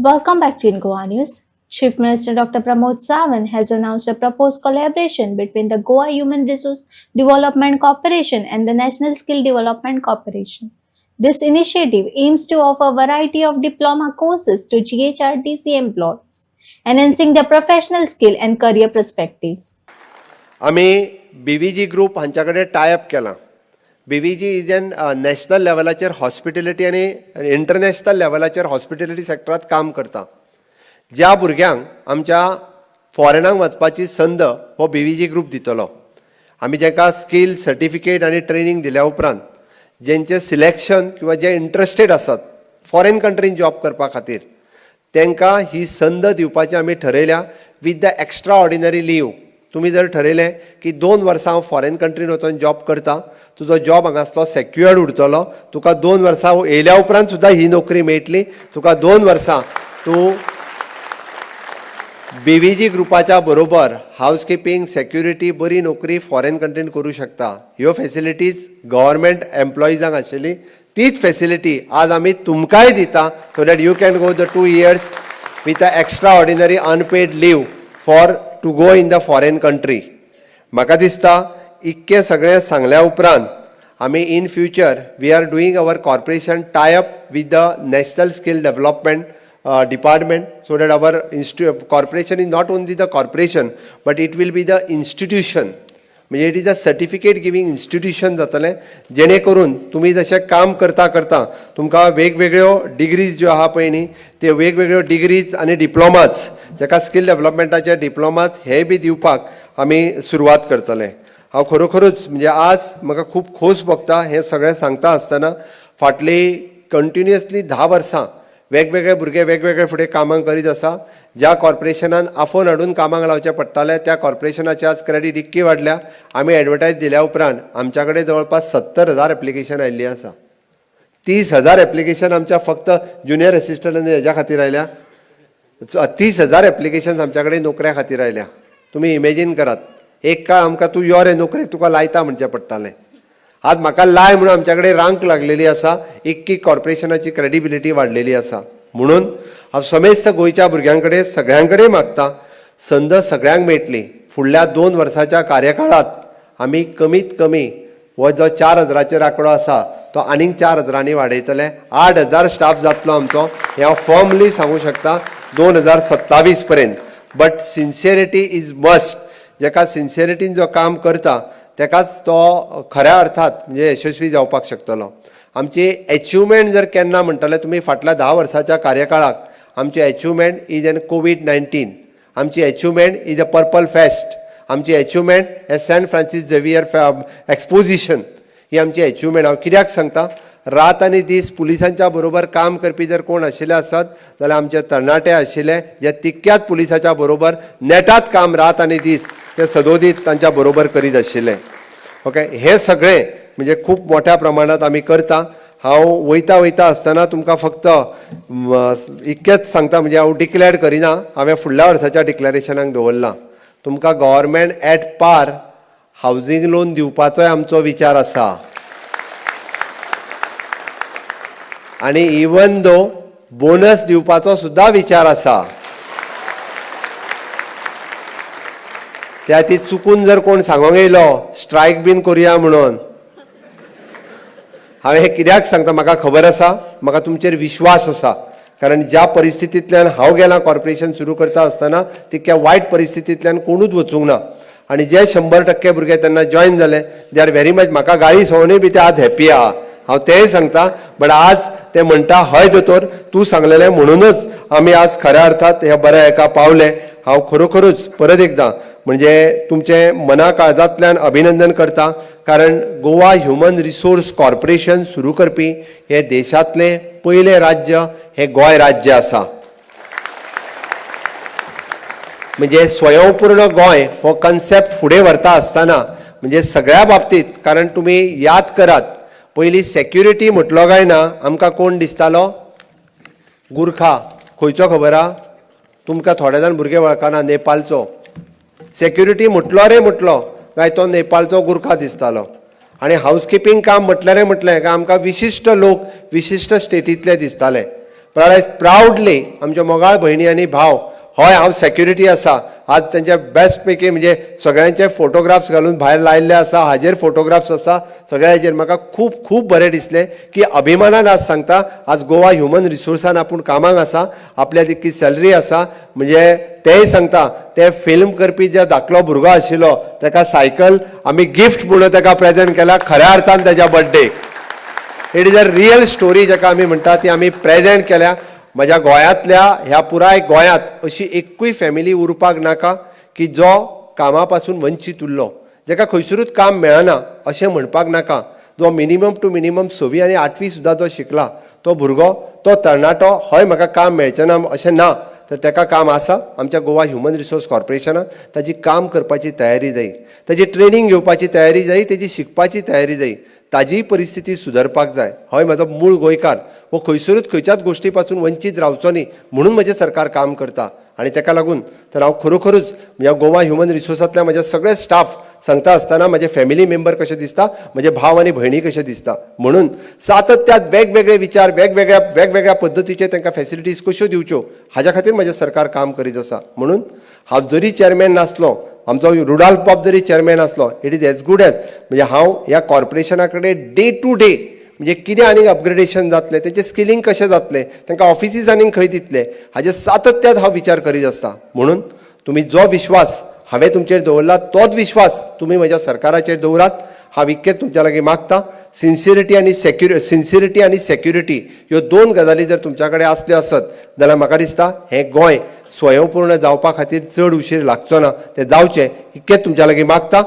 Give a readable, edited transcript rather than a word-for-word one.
Welcome back to In Goa News. Chief Minister Dr. Pramod Sawant has announced a proposed collaboration between the Goa Human Resource Development Corporation and the National Skill Development Corporation. This initiative aims to offer a variety of diploma courses to GHRTC employees, enhancing their professional skill and career perspectives. आम्ही BVG group हांच्या कडेन tie up केला. BVG is an national लेवलाचेर hospitality आनी international लेवलाचेर hospitality सेक्टरांत काम करता. ज्या भुरग्यांक आमच्या फॉरेनाक वचपाची संद हो BVG ग्रुप दितलो. आमी जेका स्कील सर्टिफिकेट आनी ट्रेनिंग दिल्या उपरांत जेंचे सिलेक्शन किंवा जे इंटरेस्टेड आसात फॉरेन कंट्रीन जॉब करपा खातीर तांकां ही संद दिवपाचें आमी ठरयल्या with the extraordinary leave. तुम्ही जर ठरयलें की 2 वर्सां हांव फॉरेन कंट्रीन वचून जॉब करता, तुजो जॉब हांगासलो सेक्युअर्ड उरतलो, तुका 2 वर्सां येयल्या उपरांत सुद्दां ही नोकरी मेळटली. तुका 2 वर्सां तूं BVG ग्रुपाच्या बरोबर हाऊसकीपिंग सेक्युरिटी बरी नोकरी फॉरेन कंट्रीन करूं शकता. ह्यो फॅसिलिटीज गव्हर्मेंट एम्प्लॉइजांक आशिल्ली तीच फॅसिलिटी आज आमी तुमकांय दिता, so that you can go the 2 years with a extraordinary unpaid leave for to go in the foreign country. म्हाका दिसता इतकें सगळें सांगल्या उपरांत आमी in future we are doing our corporation tie up with the national skill development department, so that our corporation is not only the corporation but it will be the institution. म्हणजे it is a certificate giving institution जातलें, जेणे करून तुमी जशें काम करता करता तुमकां वेगवेगळ्यो डिग्रीज ज्यो आहा पळय न्ही त्यो वेगवेगळ्यो डिग्रीज आनी डिप्लोमाज जेका स्कील डेव्हलपमेंटाचे डिप्लोमाज हे बी दिवपाक आमी सुरवात करतले. हांव खरोखरूच म्हणजे आज म्हाका खूब खोस भोगता हें सगळें सांगता आसतना. फाटली कंटिन्युअसली 10 वर्सां वेगवेगळे भुरगे वेगवेगळे फुडें कामां करीत आसा. ज्या कॉर्पोरेशनान आफोन हाडून कामाक लावचें पडटालें त्या कॉर्पोरेशनाचें आज क्रेडीट इतकी वाडल्या. आमी एडवर्टायज दिल्या उपरांत आमच्या कडेन जवळपास 70,000 एप्लिकेशन आयिल्लीं आसा. 30,000 एप्लिकेशन आमच्या फक्त ज्युनियर एसिस्टंट आनी हेज्या खातीर आयल्या. 30,000 एप्लिकेशन आमच्या कडेन नोकऱ्या खातीर आयल्या. तुमी इमेजीन करात, एक काळ आमकां तूं यो रे नोकरेक तुका लायता म्हणचें पडटालें. आज म्हाका लाय म्हणून आमच्या कडेन रांक लागलेली आसा. इतकी कॉर्पोरेशनाची क्रेडिबिलिटी वाडलेली आसा. म्हणून हांव समेस्त गोंयच्या भुरग्यां कडेन सगळ्यां कडेन मागता, संद सगळ्यांक मेळटली. फुडल्या 2 वर्साच्या कार्यकाळांत आमी कमीत कमी हो जो 4,000चेर आंकडो आसा तो आनीक 4,000 वाडयतले. 8,000 स्टाफ जातलो आमचो, हें हांव फॉर्मली सांगू शकता 2027 पर्यंत. But sincerity is must. जेका सिन्सियरिटीन जो काम करता तेकाच तो खऱ्या अर्थात म्हणजे यशस्वी जावपाक शकतलो. आमची एचिवमेंट जर केन्ना म्हणटले तुमी फाटल्या 10 वर्साच्या कार्यकाळाक आमची एचिवमेंट इज एन COVID-19. आमची achievement is a purple fest. आमची एचिवमेंट हे सेंट फ्रांसीस झेवियर एक्सपोजिशन ही आमची एचिवमेंट. हांव कित्याक सांगता, रात आनी दीस पुलिसांच्या बरोबर काम करपी जर कोण आशिल्ले आसत जाल्यार आमचे तरणाटे आशिल्ले जे तितक्याच पुलिसाच्या बरोबर नेटात काम रात आनी दीस ते सदोदीत तांच्या बरोबर करीत आशिल्ले. ओके, हे सगळें म्हणजे खूब मोठ्या प्रमाणात आमी करता. हांव वयता आसतना तुमकां फक्त इतकेंच सांगता, म्हणजे हांव डिक्लेअर करिना, हांवें फुडल्या वर्साच्या डिक्लेरेशनाक दवरलां. तुमकां government at par housing loan दिवपाचोय आमचो विचार आसा. आनी इवन दो बोनस दिवपाचो सुद्दां विचार आसा. त्या ती चुकून जर कोण सांगोंक येयलो स्ट्रायक बीन करुया म्हणून, हांवें हें कित्याक सांगता, म्हाका खबर आसा, म्हाका तुमचेर विश्वास आसा. कारण ज्या परिस्थितींतल्यान हांव गेलां कॉर्पोरेशन सुरू करता आसतना तितक्या वायट परिस्थितींतल्यान कोणूच वचूंक ना. आनी जे 100% भुरगे तेन्ना जॉयन जाले दे आर व्हेरी मच, म्हाका गाळी सोवनूय बी ते आज हॅप्पी आहा. हांव तेंय सांगता. बट आज ते म्हणटा हय दोतोर तूं सांगलेलें म्हणूनच आमी आज खऱ्या अर्थात हे बऱ्या हेका पावले. हांव खरोखरूच परत एकदां म्हणजे तुमचे मना काळजांतल्यान अभिनंदन करता. कारण गोवा ह्युमन रिसोर्स कॉर्पोरेशन सुरू करपी हे देशांतले पयले राज्य हे गोंय राज्य आसा. म्हणजे स्वयंपूर्ण गोंय हो कन्सेप्ट फुडें व्हरता आसतना म्हणजे सगळ्या बाबतींत, कारण तुमी याद करात पयलीं सेक्युरिटी म्हटलो काय ना आमकां कोण दिसतालो, गुरखा. खंयचो खबर आहा तुमकां? थोडे जाण भुरगे वळखना. नेपाळचो सेक्युरिटी म्हटलो रे म्हटलो काय तो नेपाळचो गुरखा दिसतालो. आनी हाऊसकीपिंग काम म्हटलें रे म्हटलें काय आमकां विशिश्ट लोक विशिश्ट स्टेटींतले दिसताले. प्राउडली आमच्या मोगाळ भयणी आनी भाव हय हांव सेक्युरिटी आसा आज त्यांचे बेस्ट पैकी म्हणजे सगळ्यांचे फोटोग्राफ्स घालून भायर लायल्ले आसा हाजेर फोटोग्राफ्स आसा सगळ्या हाजेर म्हाका खूब खूब बरें दिसलें की अभिमानान आज सांगता आज गोवा ह्युमन रिसोर्सान आपूण कामाक आसा आपल्या तितकी सॅलरी आसा म्हणजे तेय सांगता ते फिल्म करपी जे धाकलो भुरगो आशिल्लो ताका सायकल आमी गिफ्ट म्हणून ताका प्रेजेंट केला खऱ्या अर्थान ताच्या बर्थडेक it is a real story जाका आमी म्हणटा ती आमी प्रेजेंट केल्या म्हज्या गोंयांतल्या ह्या पुराय गोंयांत अशी एकूय फॅमिली उरपाक नाका की जो कामा पासून वंचीत उरलो जाका खंयसरूच काम मेळना अशें म्हणपाक नाका जो मिनिमम टू मिनिमम 6वी आनी 8वी सुद्दां जो शिकला तो भुरगो तो तरणाटो हय म्हाका काम मेळचें ना अशें ना तर ताका काम आसा आमच्या गोवा ह्युमन रिसोर्स कॉर्पोरेशनान ताची काम करपाची तयारी जायी ताची ट्रेनींग घेवपाची तयारी जायी ताची शिकपाची तयारी जायी ताजी परिस्थिती सुदारपाक जाय हय म्हाजो मूळ गोंयकार वो खंयसरूच खंयच्याच गोश्टी पासून वंचीत रावचो न्ही म्हणून म्हजें सरकार काम करता आनी ताका लागून तर हांव खरोखरूच ह्या गोवा ह्युमन रिसोर्सांतल्या म्हजे सगळे स्टाफ सांगता आसतना म्हजे फॅमिली मेंबर कशे दिसता म्हजे भाव आनी भयणी कशे दिसता म्हणून सातत्यात वेगवेगळे विचार वेगवेगळ्या पद्दतीचे तांकां फॅसिलिटीज कश्यो दिवच्यो हाज्या खातीर म्हजें सरकार काम करीत आसा म्हणून हांव जरी चेअरमॅन नासलो आमचो रुडाल्फ बाब जरी चेअरमॅन आसलो it is as good as म्हणजे हांव ह्या कॉर्पोरेशना कडेन डे टू डे म्हणजे कितें आनीक अपग्रेडेशन जातलें तेंचें स्किलिंग कशें जातलें तांकां ऑफिसीस आनीक खंय दितले हाजे सातत्यात हांव विचार करीत आसता म्हणून तुमी जो विश्वास हांवें तुमचेर दवरला तोच विश्वास तुमी म्हज्या सरकाराचेर दवरात हांव इतकेंच तुमच्या लागीं मागता सिन्सिरिटी आनी सेक्युरिटी ह्यो दोन गजाली जर तुमच्या कडेन आसल्यो आसत जाल्यार म्हाका दिसता हें गोंय स्वयंपूर्ण जावपा खातीर चड उशीर लागचो ना तें जावचें इतकेंच तुमच्या लागीं मागता